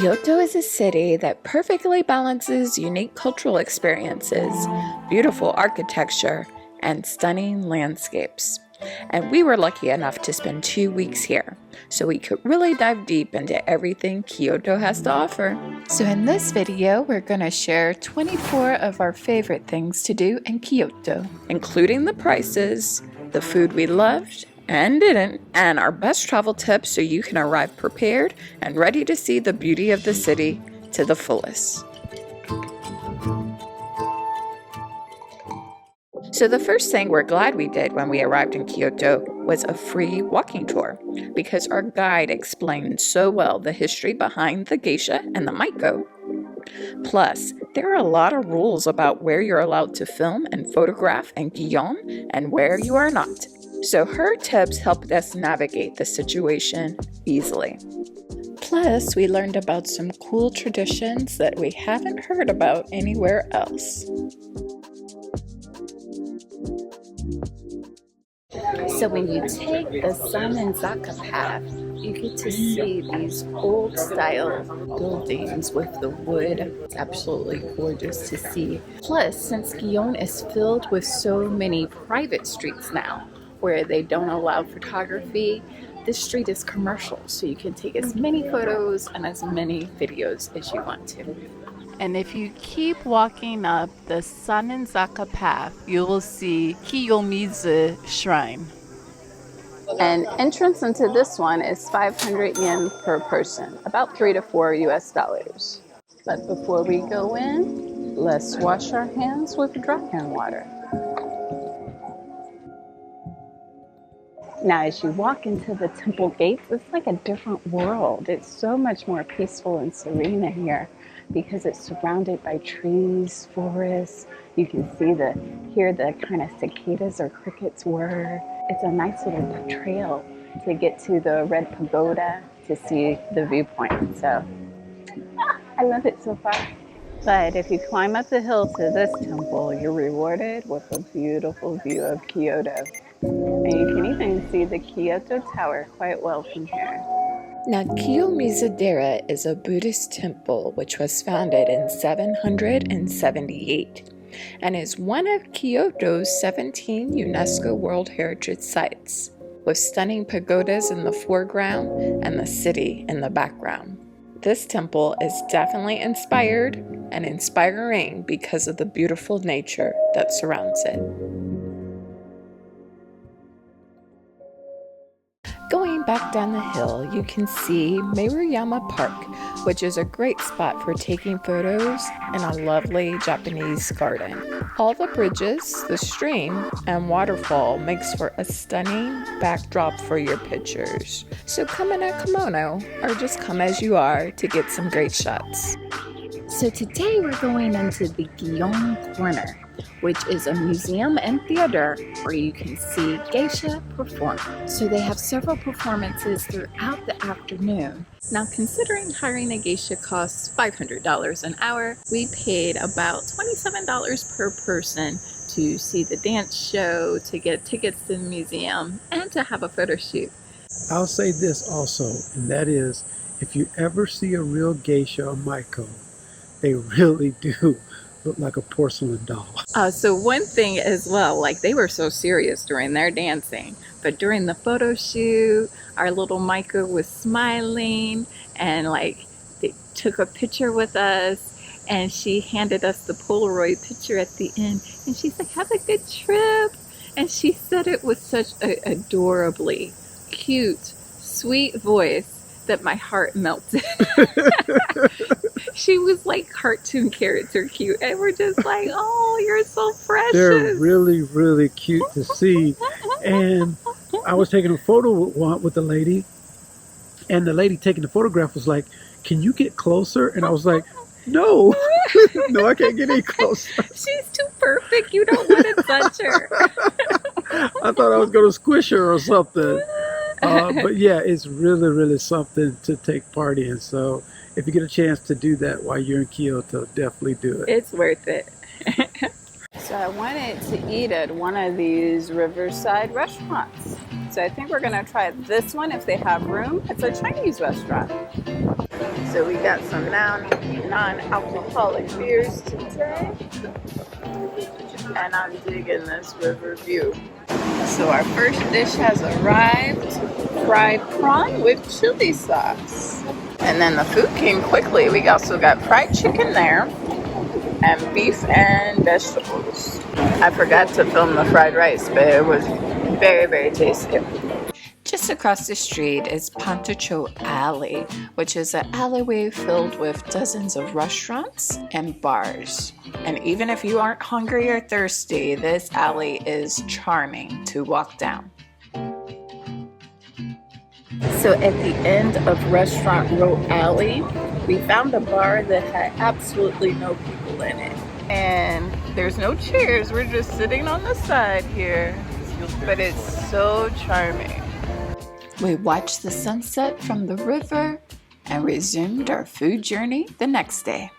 Kyoto is a city that perfectly balances unique cultural experiences, beautiful architecture, and stunning landscapes. And we were lucky enough to spend 2 weeks here, so we could really dive deep into everything Kyoto has to offer. So in this video, we're going to share 24 of our favorite things to do in Kyoto, including the prices, the food we loved and didn't, and our best travel tips so you can arrive prepared and ready to see the beauty of the city to the fullest. So the first thing we're glad we did when we arrived in Kyoto was a free walking tour, because our guide explained so well the history behind the Geisha and the Maiko. Plus, there are a lot of rules about where you're allowed to film and photograph in Gion and where you are not. So her tips helped us navigate the situation easily. Plus, we learned about some cool traditions that we haven't heard about anywhere else. So when you take the Sanenzaka path, you get to see these old style buildings with the wood. It's absolutely gorgeous to see. Plus, since Gion is filled with so many private streets now, where they don't allow photography, this street is commercial, so you can take as many photos and as many videos as you want to. And if you keep walking up the Sanenzaka path, you will see Kiyomizu Shrine. And entrance into this one is 500 yen per person, about $3 to $4 US. But before we go in, let's wash our hands with dry hand water. Now, as you walk into the temple gates, it's like a different world. It's so much more peaceful and serene in here because it's surrounded by trees, forests. You can hear the kind of cicadas or crickets whir. It's a nice little trail to get to the red pagoda to see the viewpoint. So, I love it so far. But if you climb up the hill to this temple, you're rewarded with a beautiful view of Kyoto. And you can even see the Kyoto Tower quite well from here. Now, Kiyomizu-dera is a Buddhist temple which was founded in 778 and is one of Kyoto's 17 UNESCO World Heritage Sites, with stunning pagodas in the foreground and the city in the background. This temple is definitely inspired and inspiring because of the beautiful nature that surrounds it. Going back down the hill, you can see Maruyama Park, which is a great spot for taking photos in a lovely Japanese garden. All the bridges, the stream, and waterfall makes for a stunning backdrop for your pictures. So come in a kimono, or just come as you are to get some great shots. So today we're going into the Gion Corner, which is a museum and theater where you can see Geisha perform. So they have several performances throughout the afternoon. Now, considering hiring a geisha costs $500 an hour, we paid about $27 per person to see the dance show, to get tickets to the museum, and to have a photo shoot. I'll say this also, and that is, if you ever see a real geisha or maiko, they really do look like a porcelain doll. So one thing as well, like they were so serious during their dancing, but during the photo shoot, our little Maiko was smiling and like they took a picture with us, and she handed us the Polaroid picture at the end, and she's like, "Have a good trip." And she said it with such an adorably cute, sweet voice that my heart melted. She was like cartoon character cute, and we're just like, "Oh, you're so precious." They're really, really cute to see. And I was taking a photo with the lady, and the lady taking the photograph was like, "Can you get closer?" And I was like, "No, no, I can't get any closer. She's too perfect. You don't want to touch her." I thought I was going to squish her or something. But yeah, it's really, really something to take part in. So if you get a chance to do that while you're in Kyoto, definitely do it. It's worth it. So I wanted to eat at one of these Riverside restaurants. So I think we're going to try this one if they have room. It's a Chinese restaurant. So we got some non-alcoholic beers today. And I'm digging this river view. So our first dish has arrived. Fried prawn with chili sauce. And then the food came quickly. We also got fried chicken there. And beef and vegetables. I forgot to film the fried rice, but it was very, very tasty. Just across the street is Pantacho Alley, which is an alleyway filled with dozens of restaurants and bars. And even if you aren't hungry or thirsty, this alley is charming to walk down. So at the end of Restaurant Row Alley, we found a bar that had absolutely no people in it. And there's no chairs, we're just sitting on the side here. But it's so charming. We watched the sunset from the river and resumed our food journey the next day.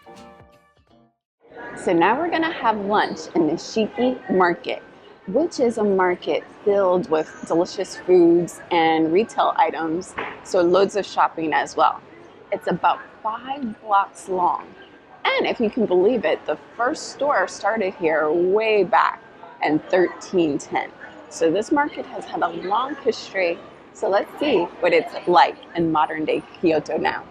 So now we're gonna have lunch in the Shiki Market, which is a market filled with delicious foods and retail items, so loads of shopping as well. It's about 5 blocks long. And if you can believe it, the first store started here way back in 1310. So this market has had a long history. So let's see what it's like in modern day Kyoto now.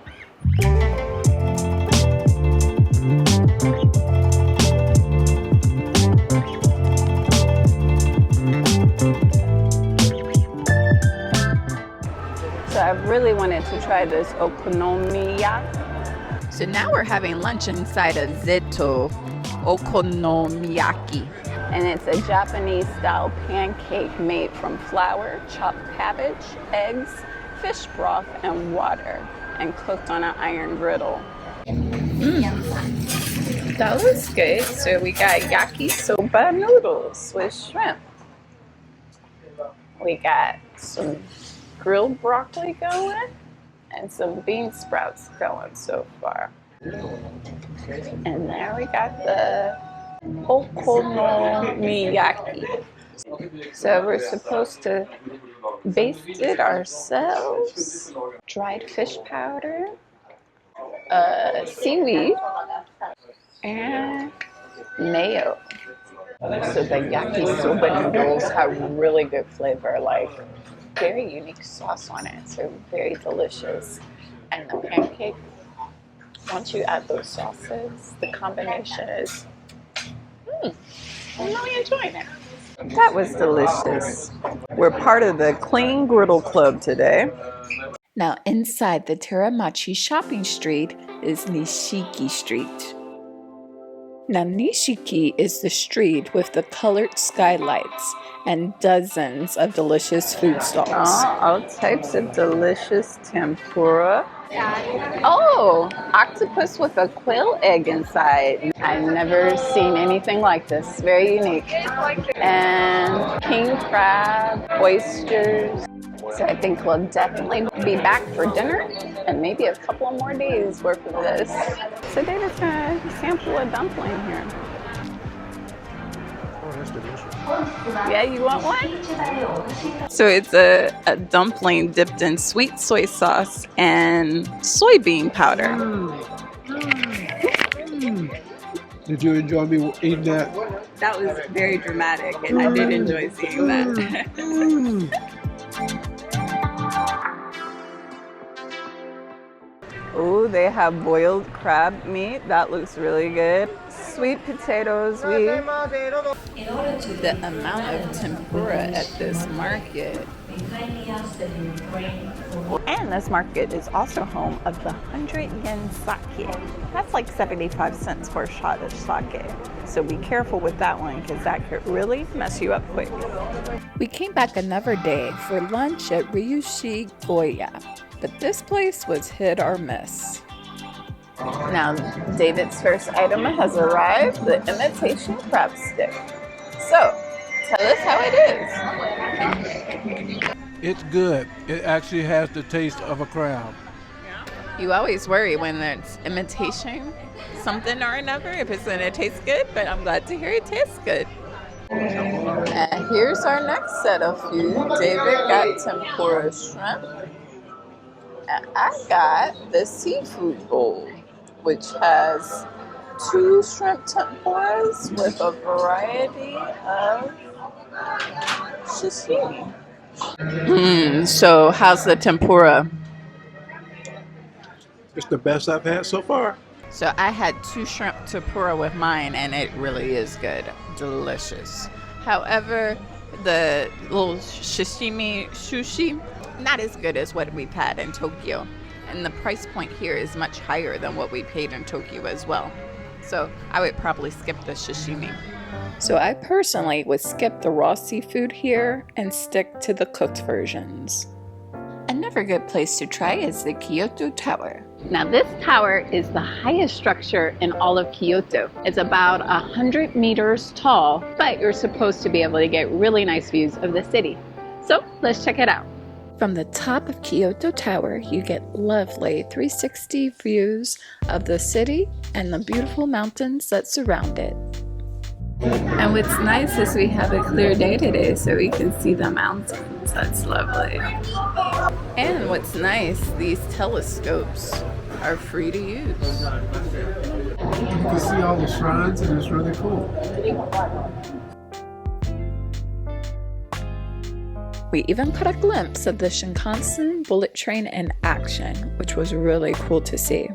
So I really wanted to try this okonomiyaki. So now we're having lunch inside a Zeto Okonomiyaki. And it's a Japanese style pancake made from flour, chopped cabbage, eggs, fish broth, and water, and cooked on an iron griddle. That looks good. So we got yakisoba noodles with shrimp. We got some grilled broccoli going and some bean sprouts going so far. And there we got the okonomiyaki. So we're supposed to baste it ourselves. Dried fish powder, seaweed, and mayo. So the yakisoba noodles have really good flavor, like very unique sauce on it, so very delicious. And the pancake, once you add those sauces, the combination is I'm really enjoying it. That was delicious. We're part of the Clean Griddle Club today. Now inside the Teramachi shopping street is Nishiki Street. Now Nishiki is the street with the colored skylights and dozens of delicious food stalls. All types of delicious tempura. Oh, octopus with a quail egg inside. I've never seen anything like this. Very unique. And king crab, oysters. So I think we'll definitely be back for dinner and maybe a couple of more days worth of this. So David's gonna sample a dumpling here. Oh, that's delicious. Yeah, you want one? So it's a dumpling dipped in sweet soy sauce and soybean powder. Did you enjoy me eating that? That was very dramatic, and I did enjoy seeing that. Oh, they have boiled crab meat. That looks really good. Sweet potatoes. The amount of tempura at this market. And this market is also home of the 100 yen sake. That's like 75 cents for a shot of sake. So be careful with that one because that could really mess you up quick. We came back another day for lunch at Ryushi Goya, but this place was hit or miss. Now, David's first item has arrived, the imitation crab stick. So, tell us how it is. It's good. It actually has the taste of a crab. You always worry when it's imitation something or another if it's going to taste good, but I'm glad to hear it tastes good. And here's our next set of food. David got tempura shrimp And I got the seafood bowl, which has 2 shrimp tempuras with a variety of sashimi. So how's the tempura? It's the best I've had so far. So I had 2 shrimp tempura with mine, and it really is good. Delicious. However, the little sushi, not as good as what we've had in Tokyo. And the price point here is much higher than what we paid in Tokyo as well. So I would probably skip the sashimi. So I personally would skip the raw seafood here and stick to the cooked versions. Another good place to try is the Kyoto Tower. Now this tower is the highest structure in all of Kyoto. It's about 100 meters tall, but you're supposed to be able to get really nice views of the city. So let's check it out. From the top of Kyoto Tower, you get lovely 360 views of the city and the beautiful mountains that surround it. And what's nice is we have a clear day today so we can see the mountains. That's lovely. And what's nice, these telescopes are free to use. You can see all the shrines and it's really cool. We even caught a glimpse of the Shinkansen bullet train in action, which was really cool to see.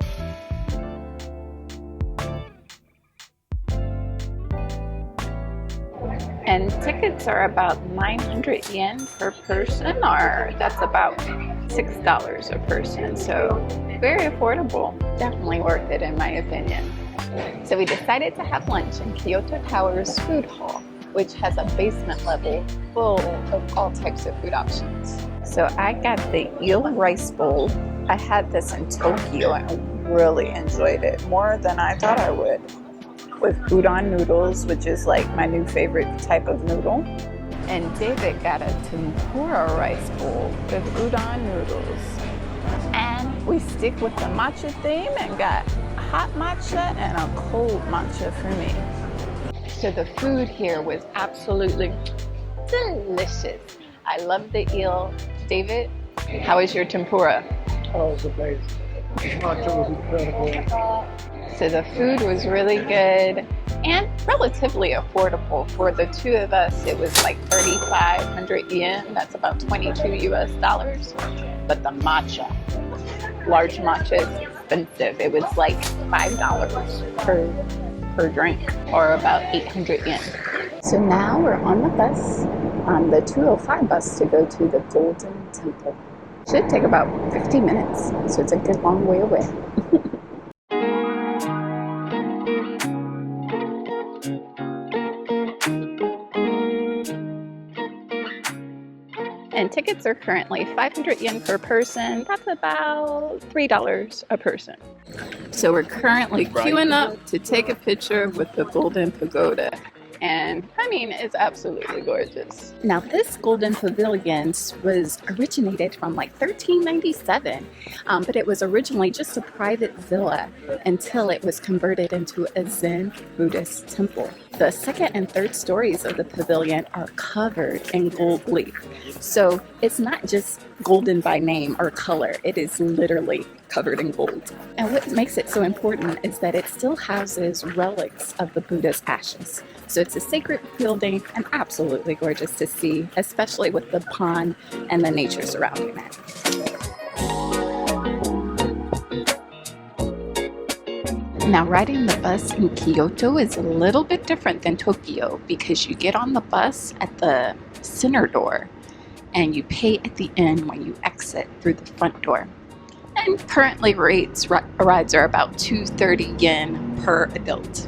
And tickets are about 900 yen per person, or that's about $6 a person. So very affordable. Definitely worth it in my opinion. So we decided to have lunch in Kyoto Tower's food hall, which has a basement level full of all types of food options. So I got the eel rice bowl. I had this in Tokyo and really enjoyed it more than I thought I would. With udon noodles, which is like my new favorite type of noodle. And David got a tempura rice bowl with udon noodles. And we stick with the matcha theme and got hot matcha and a cold matcha for me. So the food here was absolutely delicious. I love the eel. David, how is your tempura? Oh, it was amazing. The matcha was incredible. So the food was really good and relatively affordable. For the 2 of us, it was like 3,500 yen. That's about 22 US dollars. But the matcha, large matcha is expensive. It was like $5 per drink, or about 800 yen. So now we're on the bus, on the 205 bus to go to the Golden Temple. Should take about 50 minutes, so it's a good long way away. And tickets are currently 500 yen per person. That's about $3 a person. So we're currently queuing up to take a picture with the Golden Pagoda. And I mean, it's absolutely gorgeous. Now this Golden Pavilion was originated from like 1397, but it was originally just a private villa until it was converted into a Zen Buddhist temple. The second and third stories of the pavilion are covered in gold leaf. So it's not just golden by name or color, it is literally covered in gold. And what makes it so important is that it still houses relics of the Buddha's ashes. So it's a sacred building and absolutely gorgeous to see, especially with the pond and the nature surrounding it. Now, riding the bus in Kyoto is a little bit different than Tokyo because you get on the bus at the center door and you pay at the end when you exit through the front door. And currently rides are about 230 yen per adult.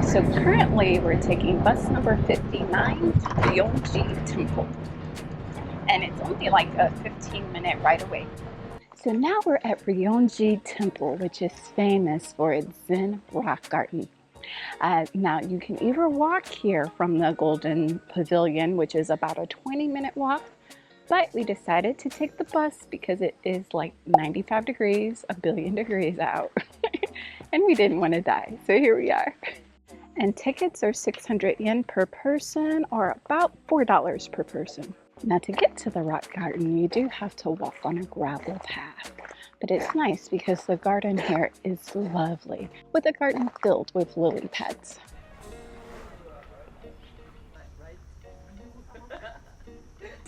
So currently we're taking bus number 59 to Ryoji Temple. And it's only like a 15-minute ride away. So now we're at Ryoji Temple, which is famous for its Zen rock garden. Now you can either walk here from the Golden Pavilion, which is about a 20-minute walk, but we decided to take the bus because it is like 95 degrees, a billion degrees out, and we didn't want to die, so here we are. And tickets are 600 yen per person, or about $4 per person. Now to get to the rock garden, you do have to walk on a gravel path. But it's nice because the garden here is lovely, with a garden filled with lily pads.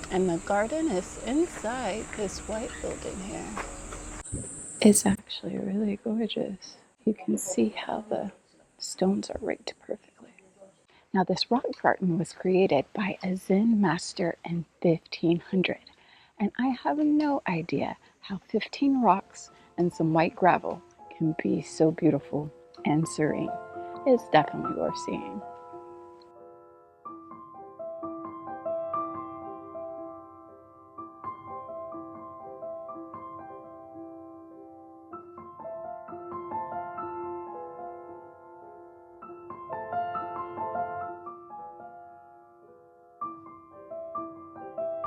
And the garden is inside this white building here. It's actually really gorgeous. You can see how the stones are raked perfectly. Now this rock garden was created by a Zen master in 1500. And I have no idea how 15 rocks and some white gravel can be so beautiful and serene. It's definitely worth seeing.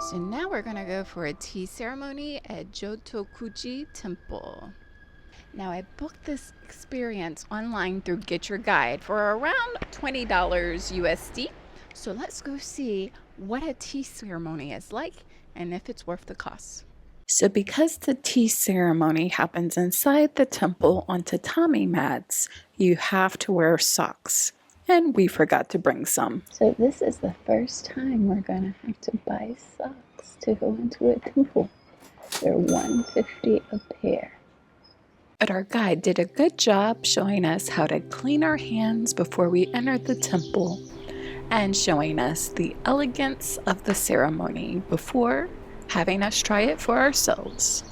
So now we're going to go for a tea ceremony at Jotokuji Temple. Now I booked this experience online through Get Your Guide for around $20 USD. So let's go see what a tea ceremony is like and if it's worth the cost. So because the tea ceremony happens inside the temple on tatami mats, you have to wear socks. And we forgot to bring some. So this is the first time we're going to have to buy socks to go into a temple. They're $150 a pair. But our guide did a good job showing us how to clean our hands before we entered the temple and showing us the elegance of the ceremony before having us try it for ourselves.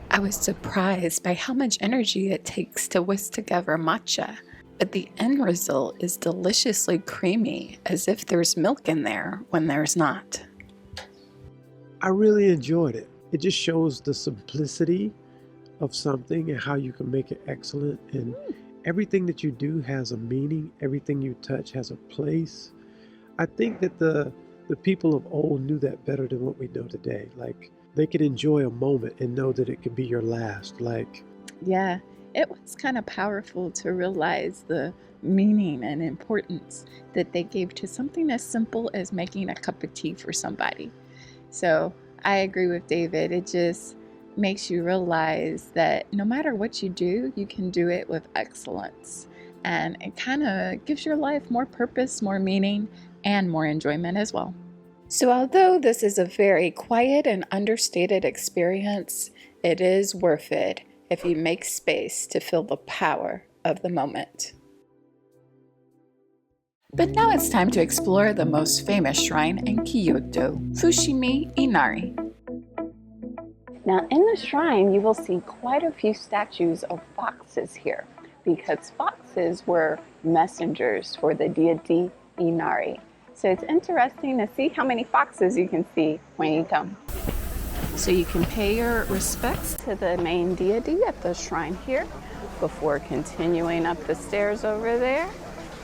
I was surprised by how much energy it takes to whisk together matcha, but the end result is deliciously creamy, as if there's milk in there when there's not. I really enjoyed it. It just shows the simplicity of something and how you can make it excellent. And everything that you do has a meaning. Everything you touch has a place. I think that the people of old knew that better than what we know today. Like, they could enjoy a moment and know that it could be your last. Yeah, it was kind of powerful to realize the meaning and importance that they gave to something as simple as making a cup of tea for somebody. So I agree with David. It just makes you realize that no matter what you do, you can do it with excellence. And it kind of gives your life more purpose, more meaning, and more enjoyment as well. So although this is a very quiet and understated experience, it is worth it if you make space to feel the power of the moment. But now it's time to explore the most famous shrine in Kyoto, Fushimi Inari. Now in the shrine, you will see quite a few statues of foxes here, because foxes were messengers for the deity Inari. So it's interesting to see how many foxes you can see when you come. So you can pay your respects to the main deity at the shrine here before continuing up the stairs over there,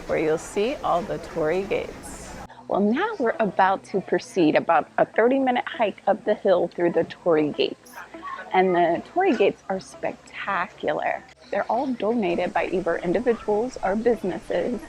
where you'll see all the torii gates. Well, now we're about to proceed about a 30-minute hike up the hill through the torii gates. And the torii gates are spectacular. They're all donated by either individuals or businesses.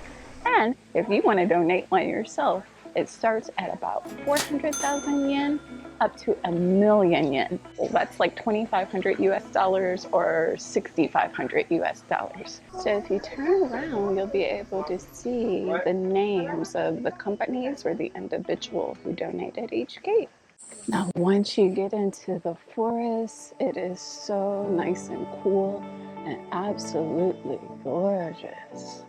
And if you want to donate one yourself, it starts at about 400,000 yen up to 1,000,000 yen. Well, that's like 2,500 US dollars or 6,500 US dollars. So if you turn around, you'll be able to see the names of the companies or the individual who donated each gate. Now, once you get into the forest, it is so nice and cool and absolutely gorgeous.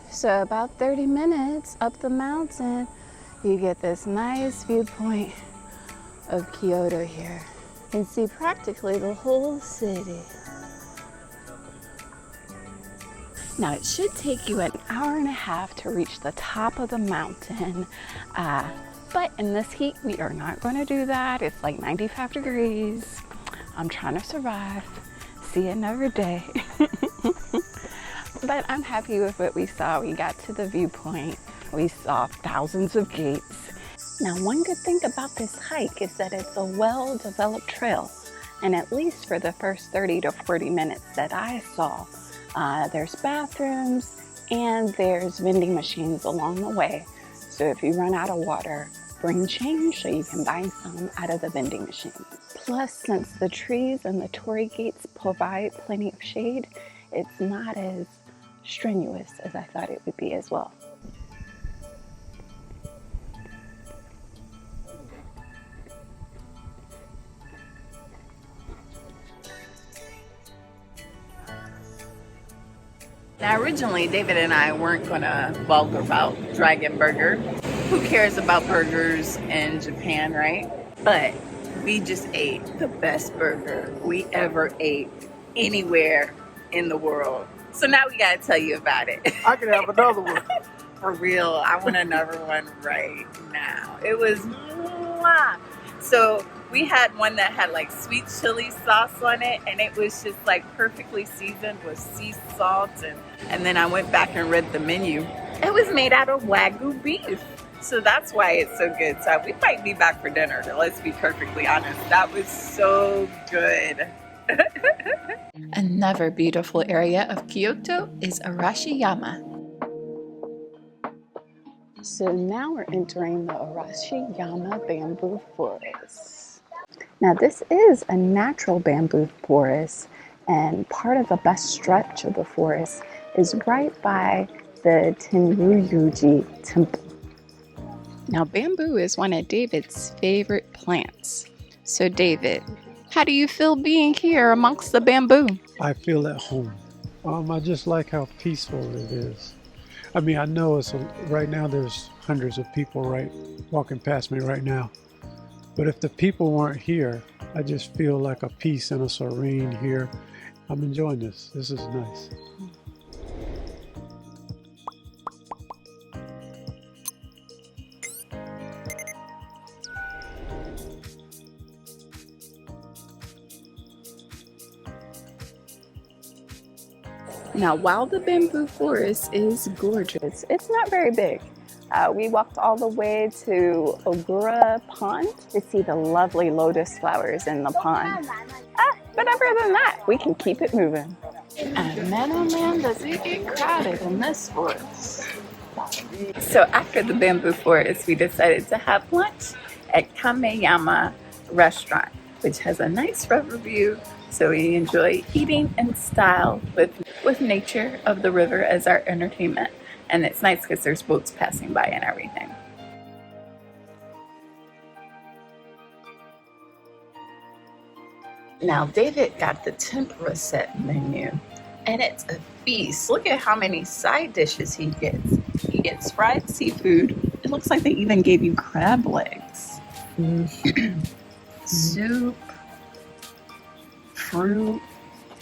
So about 30 minutes up the mountain, you get this nice viewpoint of Kyoto here. You can see practically the whole city. Now it should take you an hour and a half to reach the top of the mountain. But in this heat, we are not going to do that. It's like 95 degrees. I'm trying to survive. See another day. But I'm happy with what we saw. We got to the viewpoint. We saw thousands of gates. Now, one good thing about this hike is that it's a well-developed trail. And at least for the first 30 to 40 minutes that I saw, there's bathrooms and there's vending machines along the way. So if you run out of water, bring change so you can buy some out of the vending machines. Plus, since the trees and the torii gates provide plenty of shade, it's not as strenuous as I thought it would be as well. Now, originally, David and I weren't going to blog about Dragon Burger. Who cares about burgers in Japan, right? But we just ate the best burger we ever ate anywhere in the world. So now we got to tell you about it. I can have another one. For real, I want another one right now. It was mwah. So we had one that had like sweet chili sauce on it, and it was just like perfectly seasoned with sea salt. And then I went back and read the menu. It was made out of Wagyu beef. So that's why it's so good. So we might be back for dinner, let's be perfectly honest. That was so good. Another beautiful area of Kyoto is Arashiyama. So now we're entering the Arashiyama bamboo forest. Now this is a natural bamboo forest, and part of the best stretch of the forest is right by the Tenryuji temple. Now bamboo is one of David's favorite plants. So David, how do you feel being here amongst the bamboo? I feel at home. I just like how peaceful it is. I mean, I know right now there's hundreds of people walking past me right now. But if the people weren't here, I just feel like a peace and a serene here. I'm enjoying this. This is nice. Now, while the bamboo forest is gorgeous, it's not very big. We walked all the way to Ogura Pond to see the lovely lotus flowers in the pond. But other than that, we can keep it moving. And man, oh man, does it get crowded in this forest. So after the bamboo forest, we decided to have lunch at Kameyama restaurant, which has a nice river view. So we enjoy eating in style with nature of the river as our entertainment. And it's nice because there's boats passing by and everything. Now David got the tempura set menu, and it's a feast. Look at how many side dishes he gets. He gets fried seafood. It looks like they even gave you crab legs. Soup, fruit,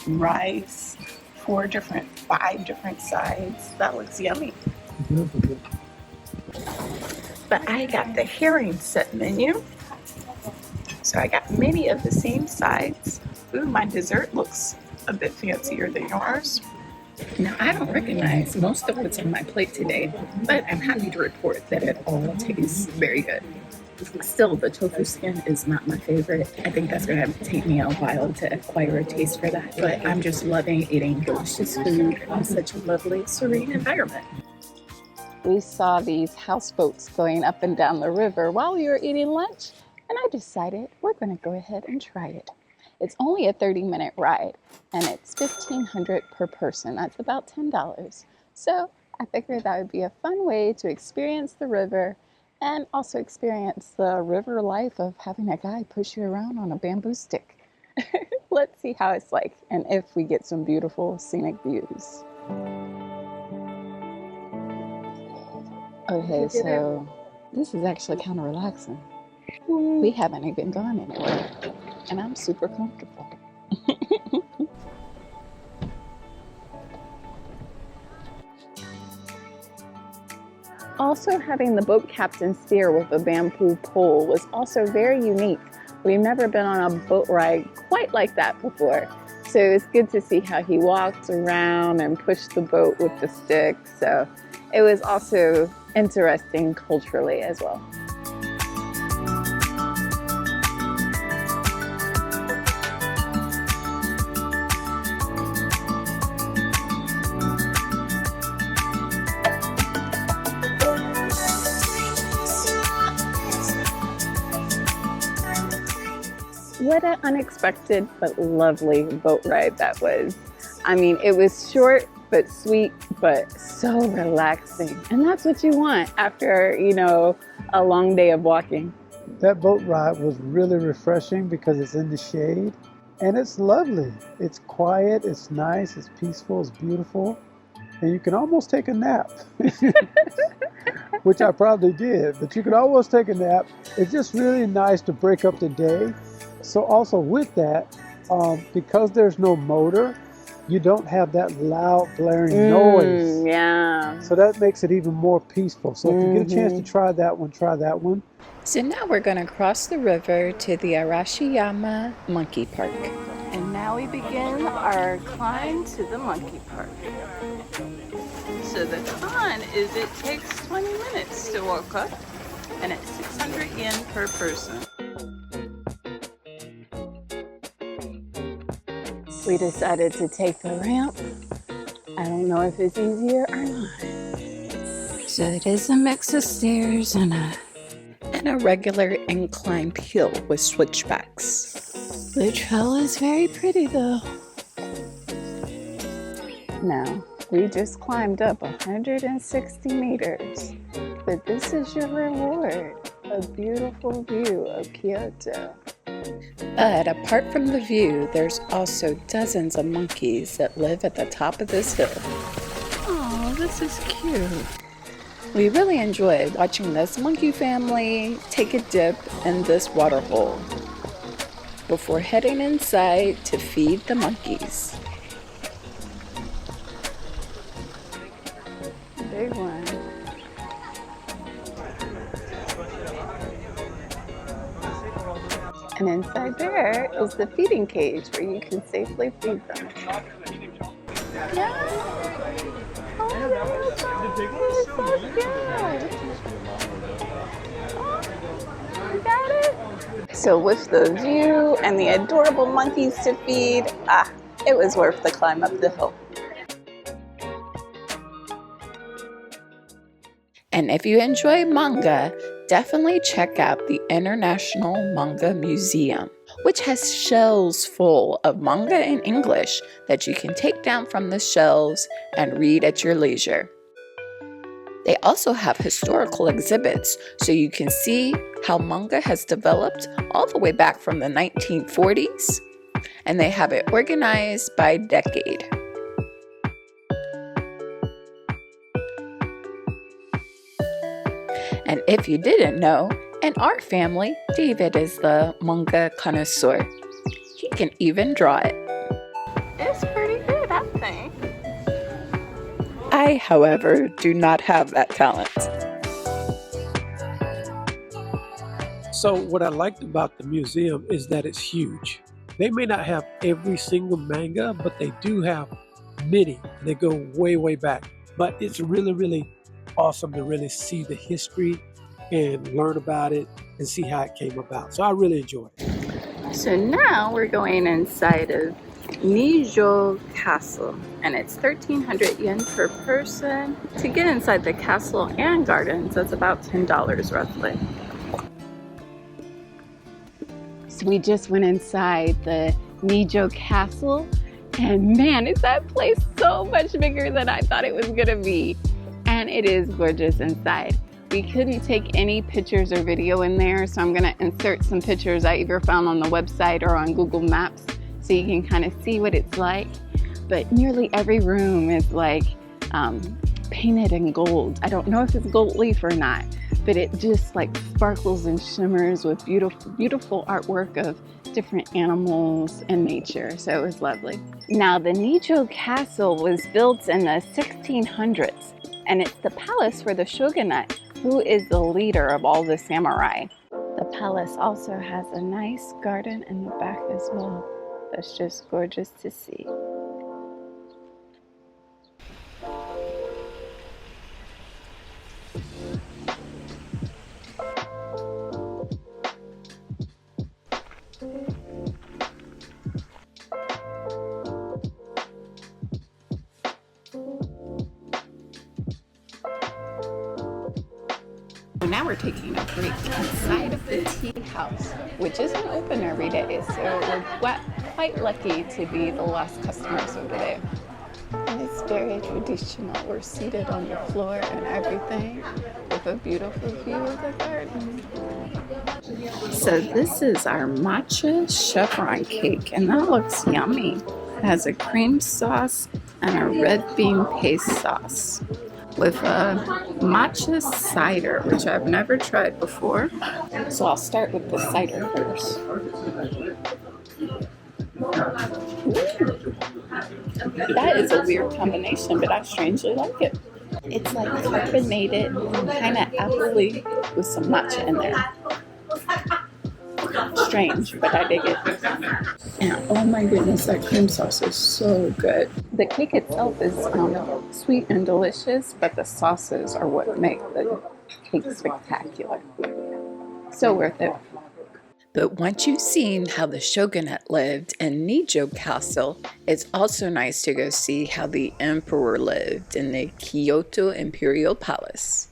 rice, 5 different sides. That looks yummy. But I got the herring set menu. So I got many of the same sides. Ooh, my dessert looks a bit fancier than yours. Now, I don't recognize most of what's on my plate today, but I'm happy to report that it all tastes very good. Still, the tofu skin is not my favorite. I think that's going to take me a while to acquire a taste for that, but I'm just loving eating delicious food in such a lovely, serene environment. We saw these houseboats going up and down the river while we were eating lunch, and I decided we're going to go ahead and try it. It's only a 30-minute ride, and it's $1,500 per person. That's about $10. So I figured that would be a fun way to experience the river and also experience the river life of having a guy push you around on a bamboo stick. Let's see how it's like and if we get some beautiful scenic views. Okay, so this is actually kind of relaxing. We haven't even gone anywhere, and I'm super comfortable. Also, having the boat captain steer with a bamboo pole was also very unique. We've never been on a boat ride quite like that before. So it's good to see how he walked around and pushed the boat with the stick. So it was also interesting culturally as well. What an unexpected but lovely boat ride that was. I mean, it was short but sweet, but so relaxing. And that's what you want after, you know, a long day of walking. That boat ride was really refreshing because it's in the shade and it's lovely. It's quiet, it's nice, it's peaceful, it's beautiful. And you can almost take a nap, which I probably did, but you can almost take a nap. It's just really nice to break up the day. So also with that, because there's no motor, you don't have that loud blaring noise. Yeah. So that makes it even more peaceful. So if you get a chance to try that one, try that one. So now we're going to cross the river to the Arashiyama Monkey Park. And now we begin our climb to the monkey park. So the con is it takes 20 minutes to walk up, and it's 600 yen per person. We decided to take the ramp. I don't know if it's easier or not. So it is a mix of stairs and a regular inclined hill with switchbacks. the trail is very pretty though. Now, we just climbed up 160 meters, but this is your reward, a beautiful view of Kyoto. But apart from the view, there's also dozens of monkeys that live at the top of this hill. Oh, this is cute. We really enjoyed watching this monkey family take a dip in this water hole before heading inside to feed the monkeys. Big one. And inside there is the feeding cage where you can safely feed them. Yeah. Oh, that's so cute. Oh, you got it? So with the view and the adorable monkeys to feed, it was worth the climb up the hill. And if you enjoy manga, definitely check out the International Manga Museum, which has shelves full of manga in English that you can take down from the shelves and read at your leisure. They also have historical exhibits so you can see how manga has developed all the way back from the 1940s, and they have it organized by decade. And if you didn't know, in our family, David is the manga connoisseur. He can even draw it. It's pretty good, I think. I, however, do not have that talent. So what I liked about the museum is that it's huge. They may not have every single manga, but they do have many. They go way, way back. But it's really, really awesome to really see the history and learn about it and see how it came about. So I really enjoyed it. So now we're going inside of Nijo Castle, and it's 1,300 yen per person. To get inside the castle and gardens, that's about $10 roughly. So we just went inside the Nijo Castle, and man, is that place so much bigger than I thought it was gonna be. And it is gorgeous inside. We couldn't take any pictures or video in there, so I'm gonna insert some pictures I either found on the website or on Google Maps so you can kind of see what it's like. But nearly every room is like painted in gold. I don't know if it's gold leaf or not, but it just like sparkles and shimmers with beautiful, beautiful artwork of different animals and nature. So it was lovely. Now the Nijo Castle was built in the 1600s, and it's the palace for the shogunate, who is the leader of all the samurai. The palace also has a nice garden in the back as well. That's just gorgeous to see. Now now we're taking a break inside of the tea house, which isn't open every day, so we're quite lucky to be the last customers over there. And it's very traditional. We're seated on the floor and everything with a beautiful view of the garden. So this is our matcha chevron cake, and that looks yummy. It has a cream sauce and a red bean paste sauce with a matcha cider, which I've never tried before. So I'll start with the cider first. That is a weird combination, but I strangely like it. It's like carbonated, kind of appley with some matcha in there. Strange, but I dig it. And oh my goodness, that cream sauce is so good. The cake itself is sweet and delicious, but the sauces are what make the cake spectacular. So worth it. But once you've seen how the shogunate lived in Nijo Castle, it's also nice to go see how the emperor lived in the Kyoto Imperial Palace.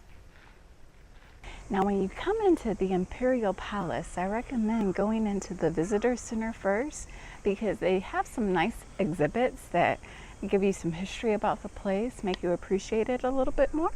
Now when you come into the Imperial Palace, I recommend going into the visitor center first because they have some nice exhibits that give you some history about the place, make you appreciate it a little bit more.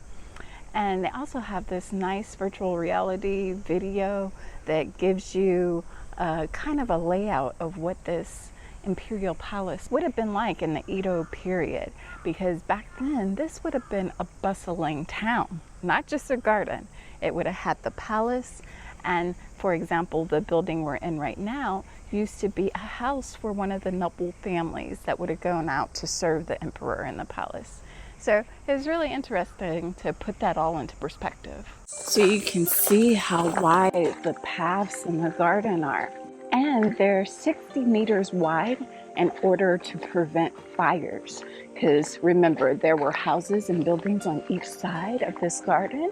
And they also have this nice virtual reality video that gives you kind of a layout of what this Imperial Palace would have been like in the Edo period, because back then this would have been a bustling town, not just a garden. It would have had the palace, and for example, the building we're in right now used to be a house for one of the noble families that would have gone out to serve the emperor in the palace. So it was really interesting to put that all into perspective. So you can see how wide the paths in the garden are. And they're 60 meters wide in order to prevent fires. Because remember, there were houses and buildings on each side of this garden.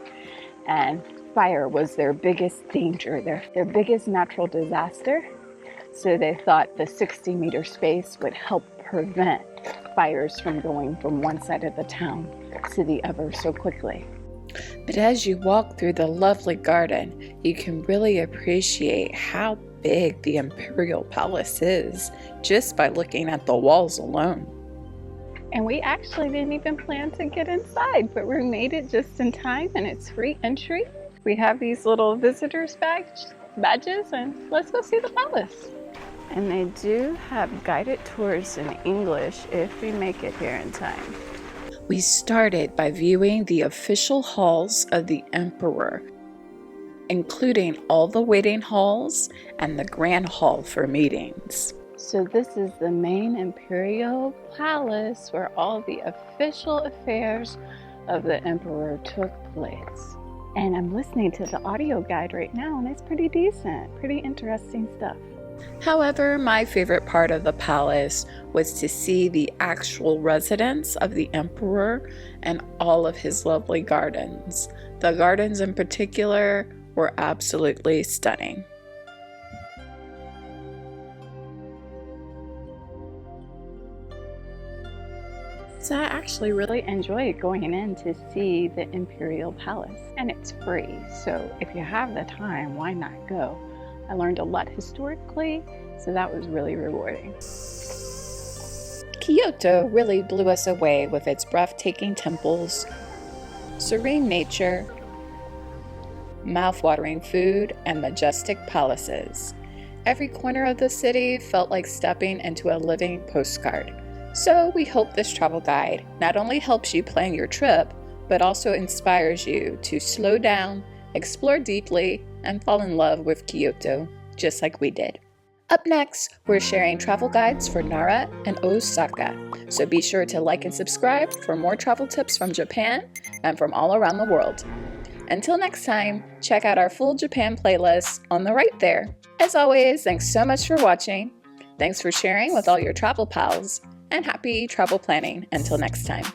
And fire was their biggest danger, their biggest natural disaster. So they thought the 60-meter space would help prevent fires from going from one side of the town to the other so quickly. But as you walk through the lovely garden, you can really appreciate how big the Imperial Palace is just by looking at the walls alone. And we actually didn't even plan to get inside, but we made it just in time, and it's free entry. We have these little visitors badges, and let's go see the palace. And they do have guided tours in English if we make it here in time. We started by viewing the official halls of the emperor, including all the waiting halls and the grand hall for meetings. So this is the main Imperial Palace where all the official affairs of the emperor took place. And I'm listening to the audio guide right now, and it's pretty decent, pretty interesting stuff. However, my favorite part of the palace was to see the actual residence of the emperor and all of his lovely gardens. The gardens in particular were absolutely stunning. So I actually really enjoyed going in to see the Imperial Palace, and it's free, so if you have the time, why not go? I learned a lot historically, so that was really rewarding. Kyoto really blew us away with its breathtaking temples, serene nature, mouth-watering food, and majestic palaces. Every corner of the city felt like stepping into a living postcard. So we hope this travel guide not only helps you plan your trip, but also inspires you to slow down, explore deeply, and fall in love with Kyoto, just like we did. Up next, we're sharing travel guides for Nara and Osaka, so be sure to like and subscribe for more travel tips from Japan and from all around the world. Until next time, check out our full Japan playlist on the right there. As always, thanks so much for watching. Thanks for sharing with all your travel pals, and happy travel planning until next time.